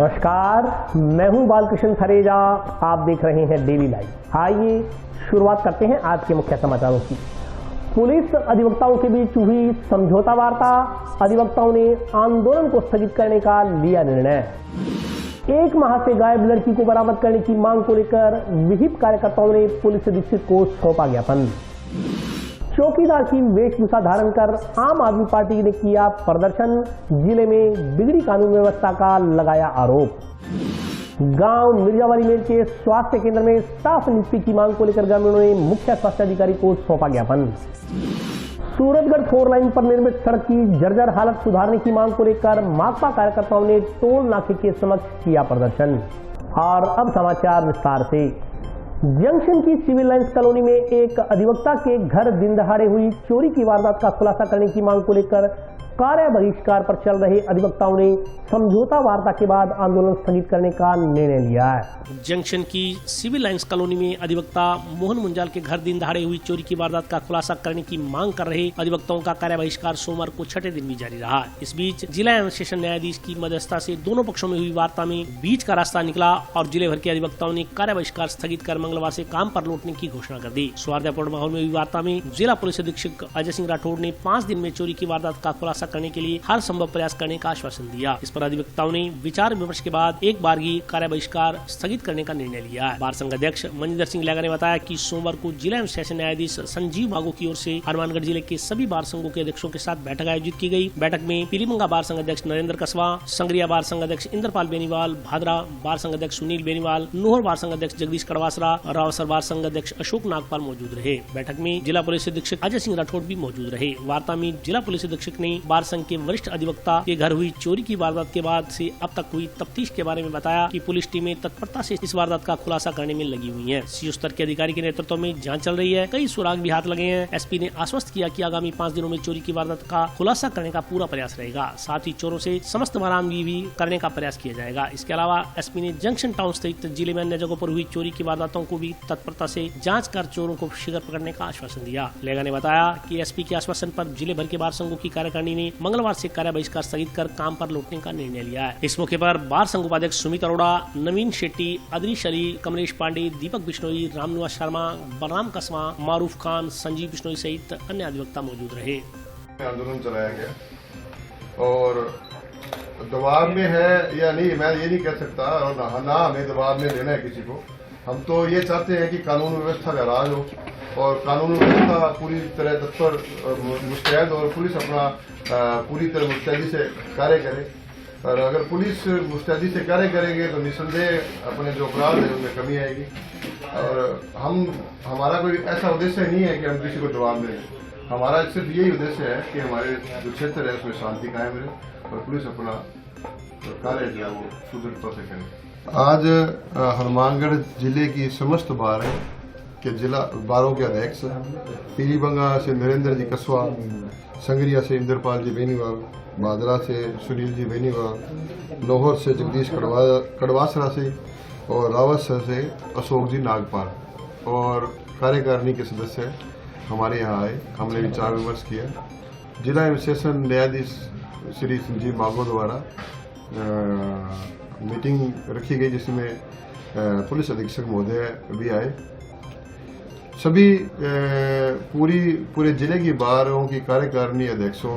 नमस्कार, मैं हूं बालकृष्ण थरेजा। आप देख रहे हैं डेली लाइव। आइए शुरुआत करते हैं आज के मुख्य समाचारों की। पुलिस अधिवक्ताओं के बीच हुई समझौता वार्ता, अधिवक्ताओं ने आंदोलन को स्थगित करने का लिया निर्णय। 1 माह से गायब लड़की को बरामद करने की मांग को लेकर विहिप कार्यकर्ताओं ने पुलिस अधीक्षक को सौंपा ज्ञापन। चौकीदार की वेशभूषा धारण कर आम आदमी पार्टी ने किया प्रदर्शन, जिले में बिगड़ी कानून व्यवस्था का लगाया आरोप। गांव मिर्जावाली मेल के स्वास्थ्य केंद्र में स्टाफ नियुक्ति की मांग को लेकर ग्रामीणों ने मुख्य स्वास्थ्य अधिकारी को सौंपा ज्ञापन। सूरतगढ़ 4 लाइन पर निर्मित सड़क की जर्जर हालत सुधारने की मांग को लेकर माकपा कार्यकर्ताओं ने टोल नाके के समक्ष किया प्रदर्शन। और अब समाचार विस्तार से। जंक्शन की सिविल लाइंस कॉलोनी में एक अधिवक्ता के घर दिन दहाड़े हुई चोरी की वारदात का खुलासा करने की मांग को लेकर कार्य बहिष्कार पर चल रहे अधिवक्ताओं ने समझौता वार्ता के बाद आंदोलन स्थगित करने का निर्णय लिया है। जंक्शन की सिविल लाइंस कॉलोनी में अधिवक्ता मोहन मुंजाल के घर दिन दहाड़े हुई चोरी की वारदात का खुलासा करने की मांग कर रहे अधिवक्ताओं का कार्य बहिष्कार सोमवार को 6ठे दिन भी जारी रहा। इस बीच जिला एवं सेशन न्यायाधीश की मध्यस्थता से दोनों पक्षों में हुई वार्ता में बीच का रास्ता निकला और जिले भर के अधिवक्ताओं ने कार्य बहिष्कार स्थगित कर मंगलवार से काम पर लौटने की घोषणा कर दी। सौहार्दपूर्ण माहौल में हुई वार्ता में जिला पुलिस अधीक्षक अजय सिंह राठौड़ ने 5 दिन में चोरी की वारदात का खुलासा करने के लिए हर संभव प्रयास करने का आश्वासन दिया। इस पर अधिवक्ताओं ने विचार विमर्श के बाद एक बारगी कार्य बहिष्कार स्थगित करने का निर्णय लिया है। बार संघ अध्यक्ष मनिंदर सिंह लैगा ने बताया कि सोमवार को जिला एवं सेशन न्यायाधीश संजीव भागो की ओर से हनुमानगढ़ जिले के सभी बार संघों के अध्यक्षों के साथ बैठक आयोजित की गई। बैठक में पीलीमंगा बार संघ अध्यक्ष नरेंद्र कसवा, संग्रिया बार संघ अध्यक्ष इंद्रपाल बेनीवाल, भादरा बार संघ अध्यक्ष सुनील बेनीवाल, नोहर बार संघ अध्यक्ष जगदीश कड़वासरा, रावसर बार संघ अध्यक्ष अशोक नागपाल मौजूद रहे। बैठक में जिला पुलिस अधीक्षक अजय सिंह राठौड़ भी मौजूद रहे। वार्ता में जिला पुलिस अधीक्षक ने बार संघ के वरिष्ठ अधिवक्ता के घर हुई चोरी की वारदात के बाद से अब तक हुई तफ्तीश के बारे में बताया कि पुलिस टीमें तत्परता से इस वारदात का खुलासा करने में लगी हुई हैं। सीओ स्तर के अधिकारी के नेतृत्व में जांच चल रही है। कई सुराग भी हाथ लगे हैं। एसपी ने आश्वस्त किया कि आगामी 5 दिनों में चोरी की वारदात का खुलासा करने का पूरा प्रयास रहेगा। साथ ही चोरों से समस्त बरामदगी भी करने का प्रयास किया जाएगा। इसके अलावा एसपी ने जंक्शन टाउन सहित जिले में अन्य जगहों पर हुई चोरी की वारदातों को भी तत्परता से जाँच कर चोरों को शीघ्र पकड़ने का आश्वासन दिया। लेगा ने बताया कि एसपी के आश्वासन पर जिले भर के बार संघों की कार्यकारिणी ने मंगलवार से कार्य बहिष्कार स्थगित कर काम पर लौटने का निर्णय लिया है। इस मौके पर बार संघ उपाध्यक्ष सुमित अरोड़ा, नवीन शेट्टी, अदरीश अली, कमलेश पांडे, दीपक बिश्नोई, रामनिवास शर्मा, बलराम कसवा, मारूफ खान, संजीव बिश्नोई सहित अन्य अधिवक्ता मौजूद रहे। आंदोलन चलाया गया और दबाव में है या नहीं मैं ये नहीं कह सकता और ना हमें दबाव में लेना है किसी को। हम तो ये चाहते हैं कि कानून व्यवस्था का राज हो और कानून व्यवस्था पूरी तरह तत्पर मुस्तैद और पुलिस अपना पूरी तरह मुस्तैदी से कार्य करे। और अगर पुलिस मुस्तैदी से कार्य करेंगे तो निसंदेह अपने जो अपराध है उनमें कमी आएगी। और हमारा कोई ऐसा उद्देश्य नहीं है कि हम किसी को जवाब दें। हमारा सिर्फ यही उद्देश्य है कि हमारे जो क्षेत्र है उसमें शांति कायम रहे और पुलिस अपना कार्य जो है वो सुदृढ़ता से करे। आज हनुमानगढ़ जिले की समस्त बार के जिला बारों के अध्यक्ष पीलीबंगा से नरेंद्र जी कसवा, संग्रिया से इंद्रपाल जी बेनीवाल, भादरा से सुनील जी बेनीवाल, नोहर से जगदीश कड़वासरा से और रावसर से अशोक जी नागपाल और कार्यकारिणी के सदस्य हमारे यहाँ आए। हमने विचार विमर्श किया। जिला एवं सेशन न्यायाधीश श्री संजीव भागो द्वारा मीटिंग रखी गई जिसमें पुलिस अधीक्षक महोदय भी आए। सभी पूरे जिले की बारों की कार्यकारिणी अध्यक्षों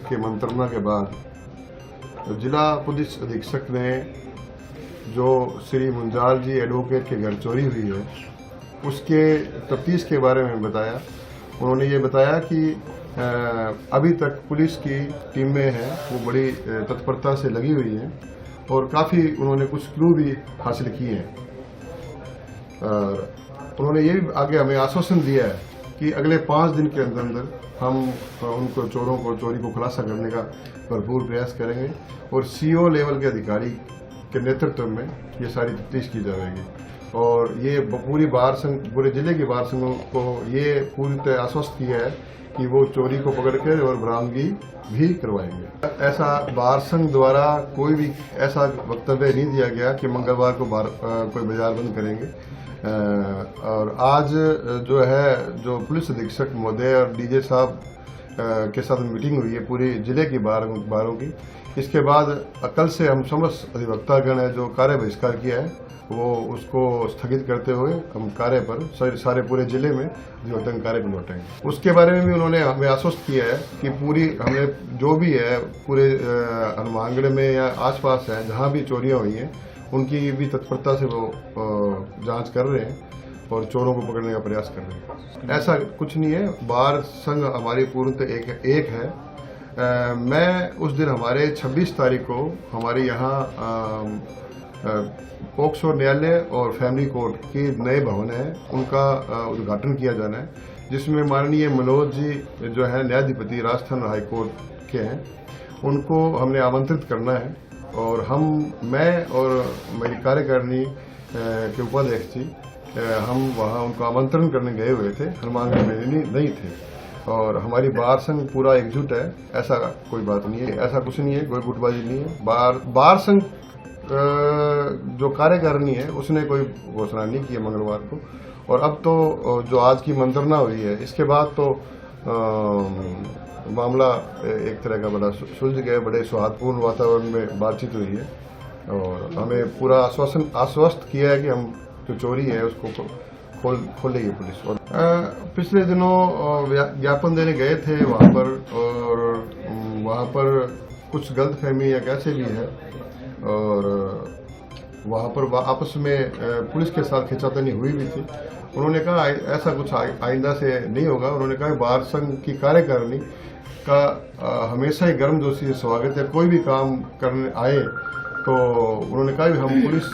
के मंत्रणा के बाद जिला पुलिस अधीक्षक ने जो श्री मुंजाल जी एडवोकेट के घर चोरी हुई है उसके तफ्तीश के बारे में बताया। उन्होंने ये बताया कि अभी तक पुलिस की टीमें हैं वो बड़ी तत्परता से लगी हुई हैं और काफ़ी उन्होंने कुछ क्लू भी हासिल किए हैं। उन्होंने ये भी आगे हमें आश्वासन दिया है कि अगले 5 दिन के अंदर अंदर हम उनको चोरों को चोरी को खुलासा करने का भरपूर प्रयास करेंगे और सीओ लेवल के अधिकारी के नेतृत्व में ये सारी तफ्तीश की जाएगी। और ये पूरी बार संघ पूरे जिले के बार संघों को ये पूरी तरह आश्वस्त किया है कि वो चोरी को पकड़ कर और बरामदगी भी करवाएंगे। ऐसा बार संघ द्वारा कोई भी ऐसा वक्तव्य नहीं दिया गया कि मंगलवार को कोई बाजार बंद करेंगे। और आज जो है जो पुलिस अधीक्षक महोदय और डीजे साहब के साथ मीटिंग हुई है पूरे जिले की बारों की। इसके बाद कल से हम समस्त अधिवक्तागण है जो कार्य बहिष्कार किया है वो उसको स्थगित करते हुए हम कार्य पर सारे पूरे जिले में अधिवक्ता कार्य पर लौटेंगे। उसके बारे में भी उन्होंने हमें आश्वस्त किया है कि पूरी हमने जो भी है पूरे हनुमानगढ़ में या आसपास है जहां भी चोरियां हुई हैं उनकी भी तत्परता से वो जांच कर रहे हैं और चोरों को पकड़ने का प्रयास कर रहे हैं। ऐसा कुछ नहीं है, बार संघ हमारी पूर्णतः एक है। मैं उस दिन हमारे 26 तारीख को हमारे यहाँ पॉक्सो न्यायालय और फैमिली कोर्ट के नए भवन है उनका उद्घाटन किया जाना है, जिसमें माननीय मनोज जी जो है न्यायाधिपति राजस्थान हाई कोर्ट के हैं उनको हमने आमंत्रित करना है। और मैं और मेरी कार्यकारिणी के उपाध्यक्ष जी हम वहाँ उनको आमंत्रण करने गए हुए थे, हनुमानगढ़ में नहीं थे। और हमारी बार संघ पूरा एकजुट है, ऐसा कोई बात नहीं है, ऐसा कुछ नहीं है, कोई गुटबाजी नहीं है। बार संघ जो कार्यकारिणी है उसने कोई घोषणा नहीं की है मंगलवार को। और अब तो जो आज की मंत्रणा हुई है इसके बाद तो मामला एक तरह का बड़ा सुलझ गया, बड़े सौहार्दपूर्ण वातावरण में बातचीत हुई है और हमें पूरा आश्वस्त किया है कि हम जो चोरी है उसको खोलेगी पुलिस। और पिछले दिनों ज्ञापन देने गए थे वहाँ पर और वहाँ पर कुछ गलतफहमी या कैसे भी है और वहाँ पर आपस में पुलिस के साथ खींचातानी हुई भी थी। उन्होंने कहा ऐसा कुछ आइंदा से नहीं होगा। उन्होंने कहा बार संघ की कार्यकारिणी का हमेशा ही गर्मजोशी से स्वागत है, कोई भी काम करने आए तो उन्होंने कहा कि हम पुलिस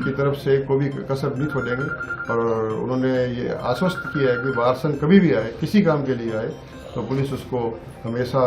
की तरफ से कोई भी कसर नहीं छोड़ेंगे। और उन्होंने ये आश्वस्त किया है कि बार संघ कभी भी आए, किसी काम के लिए आए तो पुलिस उसको हमेशा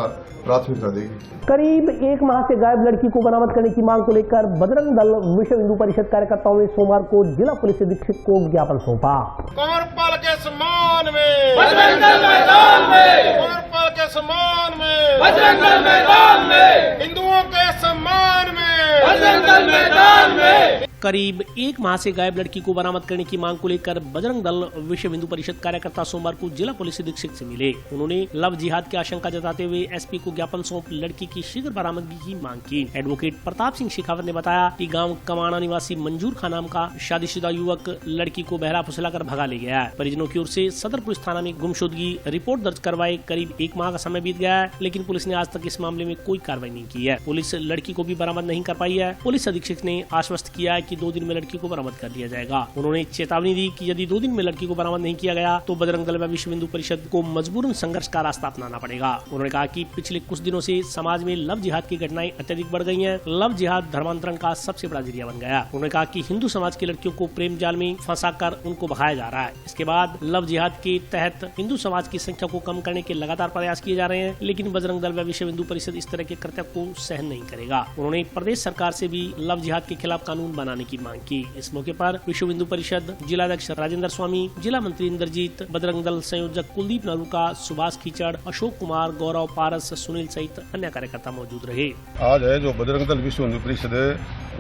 प्राथमिकता देगी। करीब 1 माह से गायब लड़की को बरामद करने की मांग को लेकर बजरंग दल विश्व हिंदू परिषद कार्यकर्ताओं ने सोमवार को जिला पुलिस अधीक्षक को ज्ञापन सौंपा। कोरपल के सम्मान में बजरंग दल मैदान में, कोरपल के सम्मान में बजरंग दल मैदान में, हिंदुओं के सम्मान में बजरंग दल मैदान में। करीब 1 माह से गायब लड़की को बरामद करने की मांग को लेकर बजरंग दल विश्व हिंदू परिषद कार्यकर्ता सोमवार को जिला पुलिस अधीक्षक से मिले। उन्होंने लव जिहाद की आशंका जताते हुए एसपी को ज्ञापन सौंप लड़की की शीघ्र बरामदगी की मांग की। एडवोकेट प्रताप सिंह शेखावत ने बताया कि गांव कमाना निवासी मंजूर खान नाम का शादीशुदा युवक लड़की को बहला फुसलाकर भगा ले गया है। परिजनों की ओर से सदर पुलिस थाना में गुमशुदगी रिपोर्ट दर्ज करवाए करीब 1 माह का समय बीत गया है, लेकिन पुलिस ने आज तक इस मामले में कोई कार्रवाई नहीं की है। पुलिस लड़की को भी बरामद नहीं कर पाई है। पुलिस अधीक्षक ने आश्वस्त किया है कि 2 दिन में लड़की को बरामद कर लिया जाएगा। उन्होंने चेतावनी दी कि यदि 2 दिन में लड़की को बरामद नहीं किया गया तो बजरंग दल व विश्व हिंदू परिषद को मजबूरन संघर्ष का रास्ता अपनाना पड़ेगा। उन्होंने कहा कि पिछले कुछ दिनों से समाज में लव जिहाद की घटनाएं अत्यधिक बढ़ गई हैं। लव जिहाद धर्मांतरण का सबसे बड़ा जरिया बन गया। उन्होंने कहा कि हिंदू समाज की लड़कियों को प्रेम जाल में फंसाकर उनको भगाया जा रहा है। इसके बाद लव जिहाद के तहत हिंदू समाज की संख्या को कम करने के लगातार प्रयास किए जा रहे हैं, लेकिन बजरंग दल व विश्व हिंदू परिषद इस तरह के कृत्य को सहन नहीं करेगा। उन्होंने प्रदेश सरकार से भी लव जिहाद के खिलाफ कानून बनाने की मांग की। इस मौके पर विश्व हिंदू परिषद जिलाध्यक्ष राजेंद्र स्वामी, जिला मंत्री इंद्रजीत, बजरंग दल संयोजक कुलदीप नरूका, सुभाष कीचड़, अशोक कुमार, गौरव पारस, सुनील सहित अन्य कार्यकर्ता मौजूद रहे। आज है जो बजरंग दल विश्व हिंदू परिषद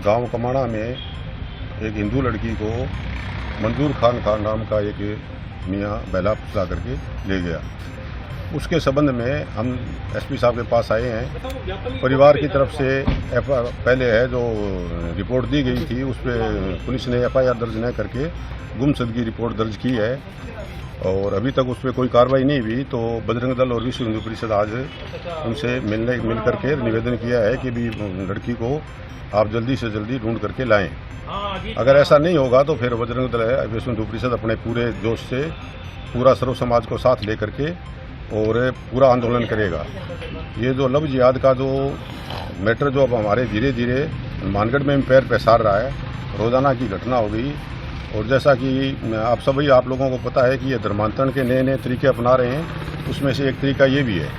गांव कमाना में एक हिंदू लड़की को मंजूर खान नाम का एक मियाँ बहला फुसला करके ले गया। उसके संबंध में हम एसपी साहब के पास आए हैं। परिवार की तरफ से पहले है जो रिपोर्ट दी गई थी उस पर पुलिस ने एफआईआर दर्ज न करके गुमशुदगी रिपोर्ट दर्ज की है और अभी तक उस पर कोई कार्रवाई नहीं हुई। तो बजरंग दल और विश्व हिंदू परिषद आज उनसे मिल करके निवेदन किया है कि भी लड़की को आप जल्दी से जल्दी ढूंढ करके लाएं। अगर ऐसा नहीं होगा तो फिर बजरंग दल विश्व हिंदू परिषद अपने पूरे जोश से पूरा सर्व समाज को साथ लेकर के और पूरा आंदोलन करेगा। ये जो लव जिहाद का जो मैटर जो अब हमारे धीरे धीरे मानगढ़ में पैर पसार रहा है, रोजाना की घटना हो गई। और जैसा कि आप लोगों को पता है कि ये धर्मांतरण के नए नए तरीके अपना रहे हैं, उसमें से एक तरीका ये भी है।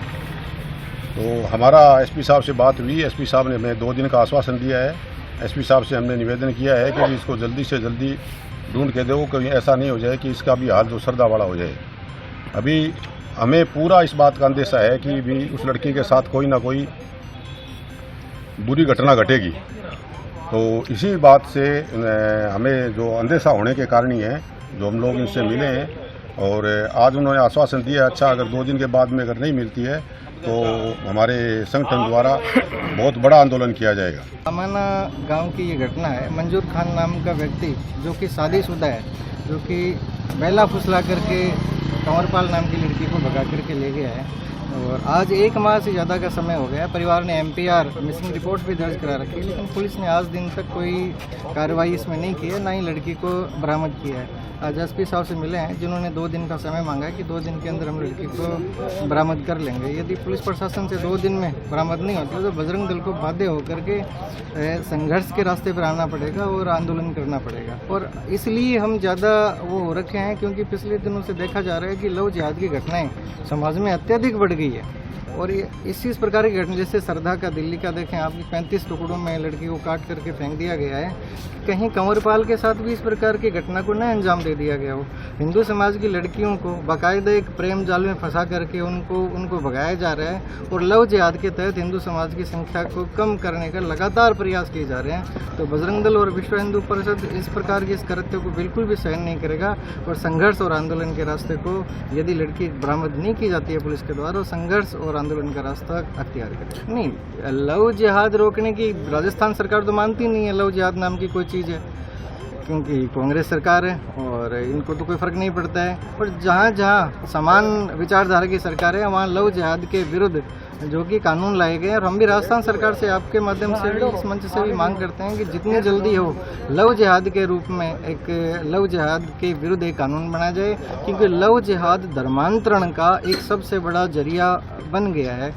तो हमारा एसपी साहब से बात हुई, एसपी साहब ने हमें 2 दिन का आश्वासन दिया है। एसपी साहब से हमने निवेदन किया है कि इसको जल्दी से जल्दी ढूंढ के दो, कहीं ऐसा नहीं हो जाए कि इसका भी हाल जो सरदा वाला हो जाए। अभी हमें पूरा इस बात का अंदेशा है कि भी उस लड़की के साथ कोई ना कोई बुरी घटना घटेगी। तो इसी बात से हमें जो अंदेशा होने के कारण ही है जो हम लोग इनसे मिले हैं और आज उन्होंने आश्वासन दिया अच्छा अगर 2 दिन के बाद में अगर नहीं मिलती है तो हमारे संगठन द्वारा बहुत बड़ा आंदोलन किया जाएगा। अमाना गांव की ये घटना है। मंजूर खान नाम का व्यक्ति जो कि शादीशुदा है, जो कि बेला फुसला करके कंवरपाल नाम की लड़की को भगा करके ले गया है और आज 1 माह से ज़्यादा का समय हो गया। परिवार ने MPR मिसिंग रिपोर्ट भी दर्ज करा रखी है, लेकिन पुलिस ने आज दिन तक कोई कार्रवाई इसमें नहीं की है, ना ही लड़की को बरामद किया है। आज SP साहब से मिले हैं जिन्होंने 2 दिन का समय मांगा है कि 2 दिन के अंदर हम लड़की को बरामद कर लेंगे। यदि पुलिस प्रशासन से 2 दिन में बरामद नहीं होती तो बजरंग दल को बाध्य होकर के संघर्ष के रास्ते पर आना पड़ेगा और आंदोलन करना पड़ेगा। और इसलिए हम ज़्यादा वो हो रखे हैं क्योंकि पिछले दिनों से देखा जा रहा है कि लव जिहाद की घटनाएं समाज में अत्यधिक बढ़ गई है। और ये इस प्रकार की घटना जैसे सरदा का, दिल्ली का देखें आपकी 35 टुकड़ों में लड़की को काट करके फेंक दिया गया है, कहीं कंवरपाल के साथ भी इस प्रकार की घटना को न अंजाम दे दिया गया हो। हिंदू समाज की लड़कियों को बाकायदा एक प्रेम जाल में फंसा करके उनको भगाया जा रहा है और लव जिहाद के तहत हिंदू समाज की संख्या को कम करने का लगातार प्रयास किए जा रहे हैं। तो बजरंग दल और विश्व हिंदू परिषद इस प्रकार के इस कृत्य को बिल्कुल भी सहन नहीं करेगा और संघर्ष और आंदोलन के रास्ते को यदि लड़की बरामद नहीं की जाती है पुलिस के द्वारा, संघर्ष और आंदोलन का रास्ता अख्तियार करें। नहीं, लव जिहाद रोकने की राजस्थान सरकार तो मानती नहीं है लव जिहाद नाम की कोई चीज़ है, क्योंकि कांग्रेस सरकार है और इनको तो कोई फर्क नहीं पड़ता है। पर जहाँ जहाँ समान विचारधारा की सरकार है वहाँ लव जिहाद के विरुद्ध जो कि कानून लाए गए हैं। और हम भी राजस्थान सरकार से आपके माध्यम से भी इस मंच से भी मांग करते हैं कि जितनी जल्दी हो लव जिहाद के रूप में एक लव जिहाद के विरुद्ध एक कानून बनाया जाए, क्योंकि लव जिहाद धर्मांतरण का एक सबसे बड़ा जरिया बन गया है।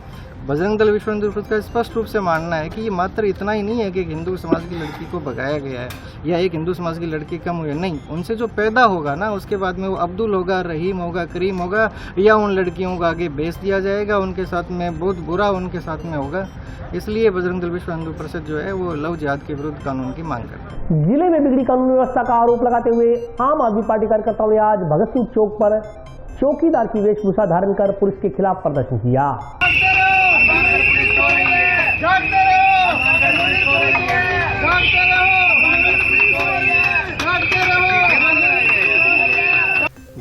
बजरंग दल विश्व हिंदू परिषद का स्पष्ट रूप से मानना है कि ये मात्र इतना ही नहीं है कि एक हिंदू समाज की लड़की को भगाया गया है या एक हिंदू समाज की लड़की कम हुई है, नहीं, उनसे जो पैदा होगा ना उसके बाद में वो अब्दुल होगा, रहीम होगा, करीम होगा, या उन लड़कियों को आगे बेच दिया जाएगा, उनके साथ में बहुत बुरा उनके साथ में होगा। इसलिए बजरंग दल विश्व हिंदू परिषद जो है वो लव जिहाद के विरुद्ध कानून की मांग करता है। जिले में बिगड़ी कानून व्यवस्था का आरोप लगाते हुए आम आदमी पार्टी कार्यकर्ताओं ने आज भगत सिंह चौक पर चौकीदार की वेशभूषा धारण कर पुलिस के खिलाफ प्रदर्शन किया।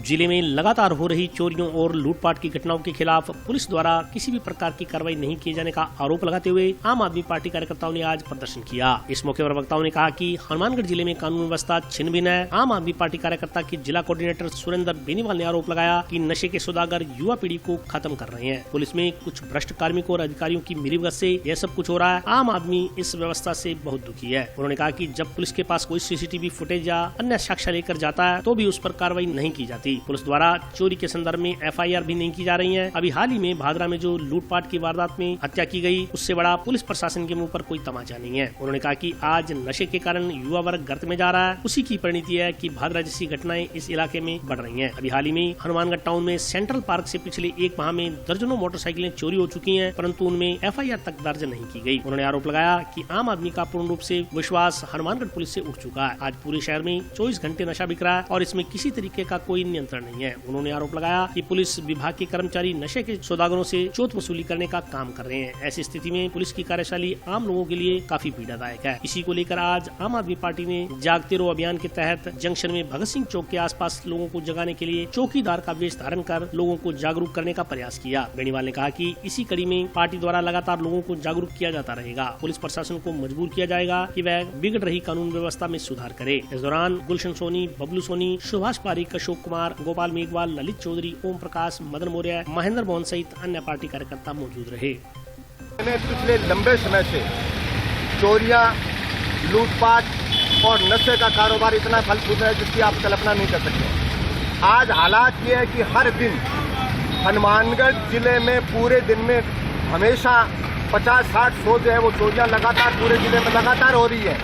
जिले में लगातार हो रही चोरियों और लूटपाट की घटनाओं के खिलाफ पुलिस द्वारा किसी भी प्रकार की कार्रवाई नहीं किए जाने का आरोप लगाते हुए आम आदमी पार्टी कार्यकर्ताओं ने आज प्रदर्शन किया। इस मौके पर वक्ताओं ने कहा कि हनुमानगढ़ जिले में कानून व्यवस्था छिन्न भिन्न है। आम आदमी पार्टी कार्यकर्ता की जिला कोऑर्डिनेटर सुरेंद्र बेनीवाल ने आरोप लगाया कि नशे के सौदागर युवा पीढ़ी को खत्म कर रहे हैं। पुलिस में कुछ भ्रष्ट कार्मिकों और अधिकारियों की मिलीभगत से यह सब कुछ हो रहा है। आम आदमी इस व्यवस्था से बहुत दुखी है। उन्होंने कहा कि जब पुलिस के पास कोई CCTV फुटेज या अन्य साक्ष्य लेकर जाता है तो भी उस पर कार्रवाई नहीं की जाती। पुलिस द्वारा चोरी के संदर्भ में FIR भी नहीं की जा रही है। अभी हाल ही में भादरा में जो लूटपाट की वारदात में हत्या की गई, उससे बड़ा पुलिस प्रशासन के मुंह पर कोई तमाचा नहीं है। उन्होंने कहा कि आज नशे के कारण युवा वर्ग गर्त में जा रहा है, उसी की परिणति है कि भादरा जैसी घटनाएं इस इलाके में बढ़ रही हैं। अभी हाल ही में हनुमानगढ़ टाउन में सेंट्रल पार्क से पिछले 1 माह में दर्जनों मोटरसाइकिलें चोरी हो चुकी हैं, परंतु उनमें FIR तक दर्ज नहीं की गई। उन्होंने आरोप लगाया कि आम आदमी का पूर्ण रूप से विश्वास हनुमानगढ़ पुलिस से उठ चुका है। आज पूरे शहर में 24 घंटे नशा बिक रहा है और इसमें किसी तरीके का कोई नियंत्रण नहीं है। उन्होंने आरोप लगाया कि पुलिस विभाग के कर्मचारी नशे के सौदागरों से चोट वसूली करने का काम कर रहे हैं। ऐसी स्थिति में पुलिस की कार्यशैली आम लोगों के लिए काफी पीड़ादायक है। इसी को लेकर आज आम आदमी पार्टी ने जागते रहो अभियान के तहत जंक्शन में भगत सिंह चौक के आसपास लोगों को जगाने के लिए चौकीदार का वेश धारण कर लोगों को जागरूक करने का प्रयास किया। बेनीवाल ने कहा कि इसी कड़ी में पार्टी द्वारा लगातार लोगों को जागरूक किया जाता रहेगा। पुलिस प्रशासन को मजबूर किया जाएगा कि वह बिगड़ रही कानून व्यवस्था में सुधार करे। इस दौरान गुलशन सोनी, बबलू सोनी, सुभाष पारीक, अशोक कुमार, गोपाल मेघवाल, ललित चौधरी, ओम प्रकाश, मदन मौर्य, महेंद्र मोहन सहित अन्य पार्टी कार्यकर्ता मौजूद रहे। पिछले लंबे समय से चोरियां, लूटपाट और नशे का कारोबार इतना फलफूल है जिसकी आप कल्पना नहीं कर सकते। आज हालात ये है कि हर दिन हनुमानगढ़ जिले में पूरे दिन में हमेशा 50-60-100 जो है वो चोरियां लगातार पूरे जिले में लगातार हो रही है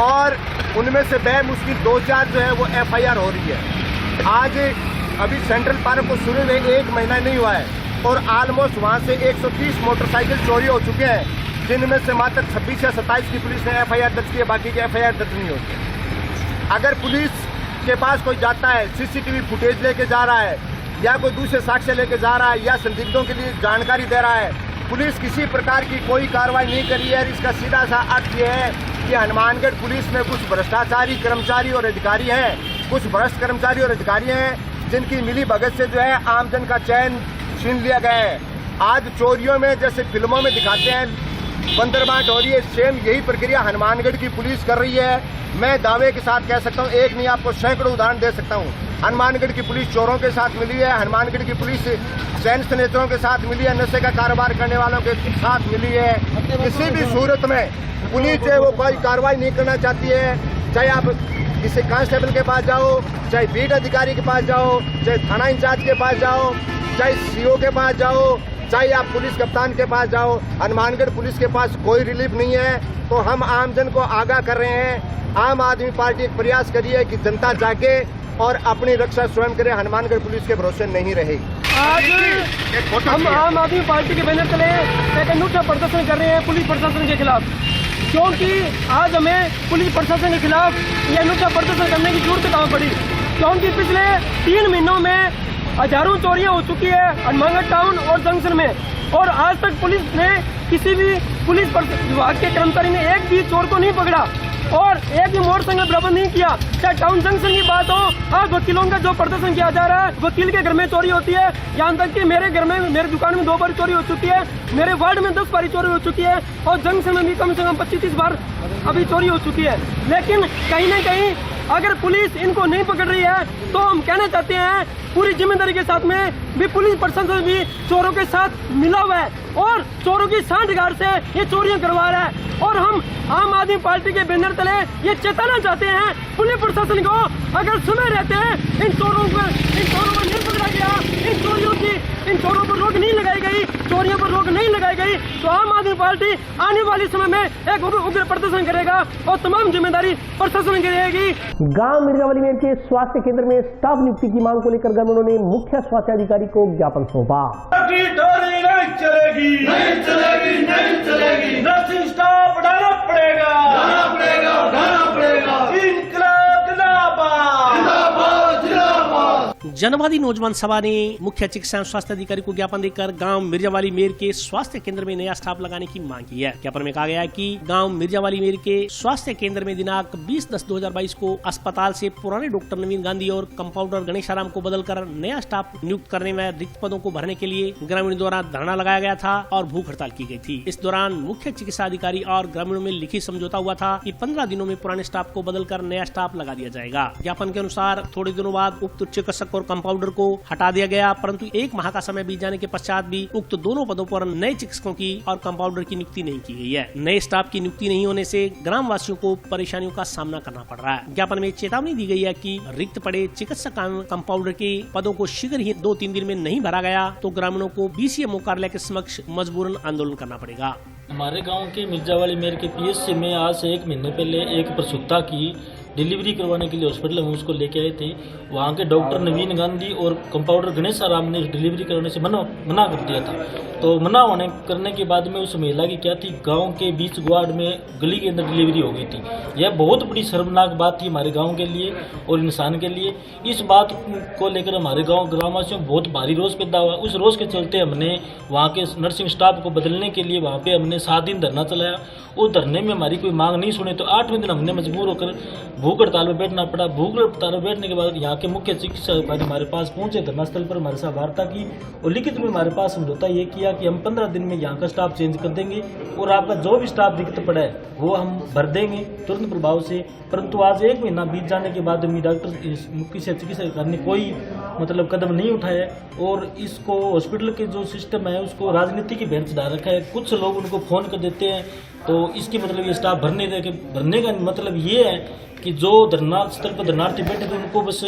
और उनमें से बेमुश्किल 2-4 जो है वो FIR हो रही है। आज अभी सेंट्रल पार्क को शुरू में 1 महीना नहीं हुआ है और ऑलमोस्ट वहाँ से 130 मोटरसाइकिल चोरी हो चुके हैं, जिनमें से मात्र 26 या 27 की पुलिस ने FIR दर्ज की है, बाकी की FIR दर्ज नहीं होती है। अगर पुलिस के पास कोई जाता है, CCTV फुटेज लेके जा रहा है या कोई दूसरे साक्ष्य लेके जा रहा है या संदिग्धों के लिए जानकारी दे रहा है, पुलिस किसी प्रकार की कोई कार्रवाई नहीं करी है। इसका सीधा सा अर्थ यह है कि हनुमानगढ़ पुलिस में कुछ भ्रष्टाचारी कर्मचारी और अधिकारी हैं, कुछ भ्रष्ट कर्मचारी और अधिकारी हैं जिनकी मिली भगत से जो है आमजन का चैन छीन लिया गया है। आज चोरियों में जैसे फिल्मों में दिखाते हैं बंदरबांट हो रही है, सेम यही प्रक्रिया हनुमानगढ़ की पुलिस कर रही है। मैं दावे के साथ कह सकता हूँ, एक नहीं आपको सैकड़ों उदाहरण दे सकता हूँ। हनुमानगढ़ की पुलिस चोरों के साथ मिली है, हनुमानगढ़ की पुलिस चैन स्नेचरों के साथ मिली है, नशे का कारोबार करने वालों के साथ मिली है। किसी भी सूरत में पुलिस जो है वो कोई कार्रवाई नहीं करना चाहती है। चाहे आप किसी कांस्टेबल के पास जाओ, चाहे बीट अधिकारी के पास जाओ, चाहे थाना इंचार्ज के पास जाओ, चाहे सीओ के पास जाओ, चाहे आप पुलिस कप्तान के पास जाओ, हनुमानगढ़ पुलिस के पास कोई रिलीफ नहीं है। तो हम आमजन को आगाह कर रहे हैं, आम आदमी पार्टी एक प्रयास करी है कि जनता जागे और अपनी रक्षा स्वयं करे, हनुमानगढ़ पुलिस के भरोसे नहीं रहेगी। आज हम आम आदमी पार्टी के बैनर तले एक अनूठा प्रदर्शन कर रहे हैं पुलिस प्रशासन के खिलाफ, क्योंकि आज हमें पुलिस प्रशासन के खिलाफ ये अनूठा प्रदर्शन करने की जरूरत कहाँ पड़ी, क्योंकि पिछले 3 महीनों में हजारों चोरियां हो चुकी है हनुमानगढ़ टाउन और जंक्शन में, और आज तक पुलिस ने किसी भी पुलिस विभाग के कर्मचारी ने एक भी चोर को नहीं पकड़ा और एक भी मोटरसाइकिल बरामद नहीं किया। चाहे टाउन जंक्शन की बात हो, आज वकीलों का जो प्रदर्शन किया जा रहा है, वकील के घर में चोरी होती है, यहाँ तक कि मेरे घर में, मेरी दुकान में 2 बार चोरी हो चुकी है, मेरे वार्ड में 10 बार चोरी हो चुकी है, और जंक्शन में भी कम से कम 25-30 बार अभी चोरी हो चुकी है। लेकिन कहीं न कहीं अगर पुलिस इनको नहीं पकड़ रही है तो हम कहना चाहते हैं पूरी जिम्मेदारी के साथ में भी पुलिस प्रशासन भी चोरों के साथ मिला हुआ है और चोरों की सांठगांठ से ये चोरियां करवा रहा है। और हम आम आदमी पार्टी के बैनर तले ये चेताना चाहते हैं पुलिस प्रशासन को, अगर समय रहते हैं इन चोरों को नहीं पकड़ा गया, इन चोरों पर रोक नहीं लगाई गई, चोरियों पर रोक नहीं लगाई गई, तो आम आदमी पार्टी आने वाले समय में एक उग्र प्रदर्शन करेगा और तमाम जिम्मेदारी प्रशासन की रहेगी। गांव मिर्जावली में के स्वास्थ्य केंद्र में स्टाफ नियुक्ति की मांग को लेकर ग्रामीणों ने मुख्य स्वास्थ्य अधिकारी को ज्ञापन सौंपा। नर्सिंग स्टाफ बढ़ाना पड़ेगा, इंकलाब जिंदाबाद। जनवादी नौजवान सभा ने मुख्य चिकित्सा एवं स्वास्थ्य अधिकारी को ज्ञापन देकर गांव मिर्जावाली मेर के स्वास्थ्य केंद्र में नया स्टाफ लगाने की मांग की है। ज्ञापन में कहा गया है कि गांव मिर्जावाली मेर के स्वास्थ्य केंद्र में दिनांक 20/10/2022 को अस्पताल से पुराने डॉक्टर नवीन गांधी और कंपाउंडर गणेशाराम को बदलकर नया स्टाफ नियुक्त करने में रिक्त पदों को भरने के लिए ग्रामीणों द्वारा धरना लगाया गया था और भूख हड़ताल की गई थी। इस दौरान मुख्य चिकित्सा अधिकारी और ग्रामीणों में लिखित समझौता हुआ था कि 15 दिनों में पुराने स्टाफ को बदलकर नया स्टाफ लगा दिया जाएगा। ज्ञापन के अनुसार थोड़े दिनों बाद उक्त चिकित्सक और कंपाउंडर को हटा दिया गया, परंतु 1 माह का समय बीत जाने के पश्चात भी उक्त दोनों पदों पर नए चिकित्सकों की और कंपाउंडर की नियुक्ति नहीं की गई है। नए स्टाफ की नियुक्ति नहीं होने से ग्राम वासियों को परेशानियों का सामना करना पड़ रहा है। ज्ञापन में चेतावनी दी गई है कि रिक्त पड़े चिकित्सक कंपाउंडर के पदों को शीघ्र ही 2-3 दिन में नहीं भरा गया तो ग्रामीणों को BCMO कार्यालय के समक्ष मजबूरन आंदोलन करना पड़ेगा। हमारे गांव के मिर्जावाली मेर के PSC में आज से 1 महीने पहले एक प्रसूता की डिलीवरी करवाने के लिए हॉस्पिटल में उसको लेके आए थे। वहाँ के डॉक्टर नवीन गांधी और कंपाउंडर गणेशाराम ने डिलीवरी करने से मना कर दिया था। तो मना होने करने के बाद में उस महिला की क्या थी, गांव के बीच वार्ड में गली के अंदर डिलीवरी हो गई थी। यह बहुत बड़ी शर्मनाक बात थी हमारे गाँव के लिए और इंसान के लिए। इस बात को लेकर हमारे गाँव ग्रामवासियों में बहुत भारी रोष पैदा हुआ। उस रोष के चलते हमने वहाँ के नर्सिंग स्टाफ को बदलने के लिए वहाँ पे हमने 7 दिन धरना चलाया। उस धरने में हमारी कोई मांग नहीं सुनी तो 8वें दिन हमने मजबूर होकर भूख हड़ताल में बैठना पड़ा। भूख हड़ताल में बैठने के बाद यहाँ के मुख्य चिकित्सा अधिकारी हमारे पास पहुंचे, धरना स्थल पर हमारे साथ वार्ता की और लिखित में हमारे पास समझौता ये किया कि हम 15 दिन में यहाँ का स्टाफ चेंज कर देंगे और आपका जो भी स्टाफ दिक्कत पड़ा है वो हम भर देंगे तुरंत प्रभाव से। परंतु आज 1 महीना बीत जाने के बाद भी डॉक्टर मुख्य चिकित्सा अधिकारी ने कोई कदम नहीं उठाया और इसको हॉस्पिटल के जो सिस्टम है उसको राजनीति की भेंट चढ़ा रखा है। कुछ लोग उनको फोन कर देते हैं तो इसकी ये स्टाफ भरने का मतलब ये है कि जो धरना स्थल पर धरनार्थी बैठे थे उनको बस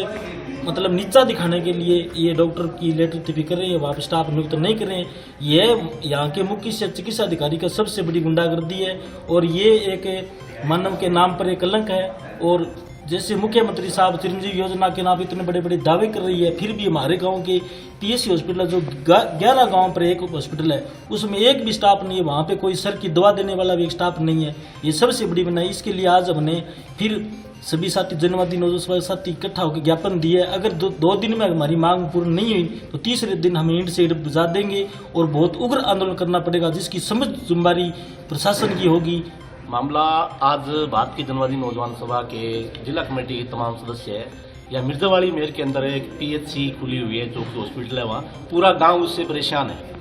नीचा दिखाने के लिए ये डॉक्टर की लेटर टिप्पी कर रहे हैं, वहाँ पर स्टाफ नियुक्त नहीं कर रहे हैं। यह यहाँ के मुख्य चिकित्सा अधिकारी का सबसे बड़ी गुंडागर्दी है और ये एक मानव के नाम पर एक कलंक है। और जैसे मुख्यमंत्री साहब चिरंजीवी योजना के नाम इतने बड़े बड़े दावे कर रही है, फिर भी हमारे गांव के PSC हॉस्पिटल जो 11 गांव पर एक हॉस्पिटल है उसमें एक भी स्टाफ नहीं है, वहाँ पे कोई सर की दवा देने वाला भी एक स्टाफ नहीं है। ये सबसे बड़ी बनाई। इसके लिए आज हमने फिर सभी साथी जनवादी नौजवान साथी इकट्ठा होकर ज्ञापन दिए। अगर 2 दिन में हमारी मांग पूर्ण नहीं हुई तो 3रे दिन हम ईंट से बुझा देंगे और बहुत उग्र आंदोलन करना पड़ेगा जिसकी समझ जिम्मेदारी प्रशासन की होगी। मामला आज भारत की जनवादी नौजवान सभा के जिला कमेटी के तमाम सदस्य या मिर्जावाड़ी मेयर के अंदर एक PHC खुली हुई है जो कि हॉस्पिटल है, वहाँ पूरा गांव उससे परेशान है।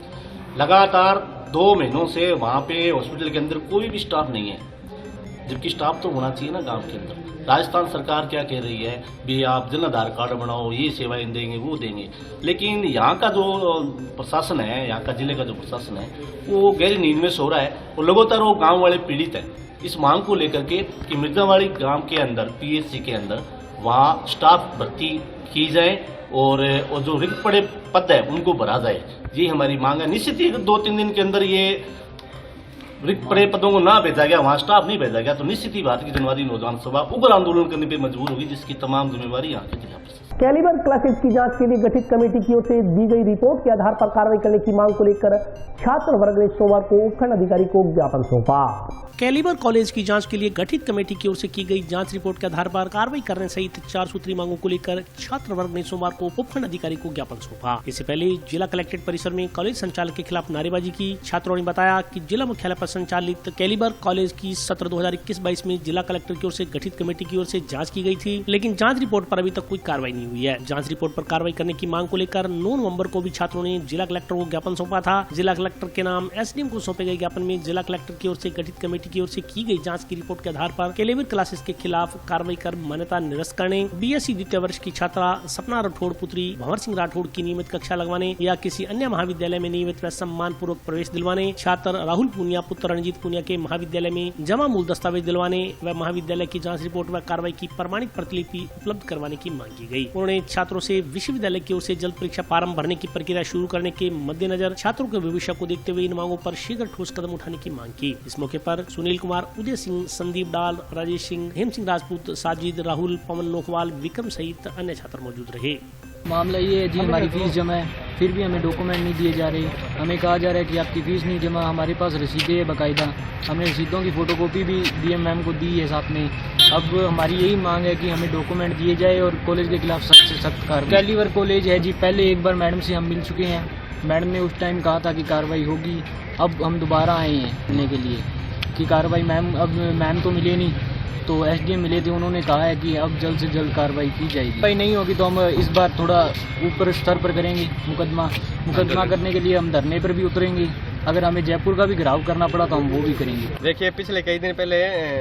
लगातार 2 महीनों से वहाँ पे हॉस्पिटल के अंदर कोई भी स्टाफ नहीं है, जबकि स्टाफ तो होना चाहिए ना गांव के अंदर। राजस्थान सरकार क्या कह रही है, भी आप जन आधार कार्ड बनाओ, ये सेवाएं देंगे वो देंगे, लेकिन यहाँ का जो प्रशासन है, यहाँ का जिले का जो प्रशासन है वो गहरी नींद में सो रहा है और लगातार वो गाँव वाले पीड़ित है इस मांग को लेकर के कि मिर्जावाड़ी ग्राम के अंदर PHC के अंदर वहाँ स्टाफ भर्ती की जाए और जो रिक्त पड़े पद है उनको भरा जाए। ये हमारी मांग है। निश्चित ही 2-3 दिन के अंदर ये रिक्त पड़े पदों को ना भेजा गया, वहाँ स्टाफ नहीं भेजा गया, तो निश्चित ही बात की जनवादी नौजवान सभा उग्र आंदोलन करने पर मजबूर होगी, जिसकी तमाम जिम्मेवारी यहाँ के जिला प्रशासन। कैलिबर क्लासेज की जांच के लिए गठित कमेटी की ओर से दी गई रिपोर्ट के आधार पर कार्रवाई करने की मांग को लेकर छात्र वर्ग ने सोमवार को उपखंड अधिकारी को ज्ञापन सौंपा। कैलिबर कॉलेज की जांच के लिए गठित कमेटी की ओर से की गई जांच रिपोर्ट के आधार पर कार्रवाई करने सहित 4 सूत्री मांगों को लेकर छात्र वर्ग ने सोमवार को उपखंड अधिकारी को ज्ञापन सौंपा। इससे पहले जिला कलेक्ट्रेट परिसर में कॉलेज संचालक के खिलाफ नारेबाजी की। छात्रों ने बताया कि जिला मुख्यालय पर संचालित कैलिबर कॉलेज की सत्र 2021-22 में जिला कलेक्टर की ओर से गठित कमेटी की ओर से जाँच की गयी थी, लेकिन जाँच रिपोर्ट पर अभी तक कोई कार्रवाई नहीं हुई है। जाँच रिपोर्ट पर कार्रवाई करने की मांग को लेकर 9 नवम्बर को भी छात्रों ने जिला कलेक्टर को ज्ञापन सौंपा था। जिला कलेक्टर के नाम SDM को सौंपे गए ज्ञापन में जिला कलेक्टर की ओर से गठित कमेटी की ओर से की गई जांच की रिपोर्ट के आधार पर कैलिबर क्लासेस के खिलाफ कार्रवाई कर मान्यता निरस्त करने, BSc द्वितीय वर्ष की छात्रा सपना राठौड़ पुत्री भंवर सिंह राठौड़ की नियमित कक्षा लगवाने या किसी अन्य महाविद्यालय में नियमित व सम्मान पूर्वक प्रवेश दिलवाने, छात्र राहुल पूनिया पुत्र रणजीत पूनिया के महाविद्यालय में जमा मूल दस्तावेज दिलवाने व महाविद्यालय की जाँच रिपोर्ट व कार्रवाई की प्रमाणित प्रतिलिपि उपलब्ध करवाने की मांग की गयी। उन्होंने छात्रों से विश्वविद्यालय की ओर से जल्द परीक्षा फार्म भरने की प्रक्रिया शुरू करने के मद्देनजर छात्रों के भविष्य को देखते हुए इन मांगों पर शीघ्र ठोस कदम उठाने की मांग की। इस मौके पर सुनील कुमार, उदय सिंह, संदीप डाल, राजेश सिंह, हेम सिंह राजपूत, साजिद, राहुल, पवन नोकवाल, विक्रम सहित अन्य छात्र मौजूद रहे। मामला ये है जी, हमारी फीस जमा है, फिर भी हमें डॉक्यूमेंट नहीं दिए जा रहे। हमें कहा जा रहा है कि आपकी फीस नहीं जमा, हमारे पास रसीदें है बाकायदा, हमने रसीदों की फोटोकॉपी भी DM मैम को दी है साथ में। अब हमारी यही मांग है कि हमें डॉक्यूमेंट दिए जाए और कॉलेज के खिलाफ सख्त से सख्त कार्रवाई। कैलिबर कॉलेज है जी, पहले एक बार मैडम से हम मिल चुके हैं, मैडम ने उस टाइम कहा था कि कार्रवाई होगी। अब हम दोबारा आए हैं मिलने के लिए कि कार्रवाई अब मैम तो मिले नहीं, तो SDM मिले थे, उन्होंने कहा है कि अब जल्द से जल्द कार्रवाई की जाएगी। कार्रवाई नहीं होगी तो हम इस बार थोड़ा ऊपर स्तर पर करेंगे मुकदमा करने के लिए हम धरने पर भी उतरेंगे। अगर हमें जयपुर का भी घेराव करना पड़ा तो हम वो भी करेंगे। देखिए, पिछले कई दिन पहले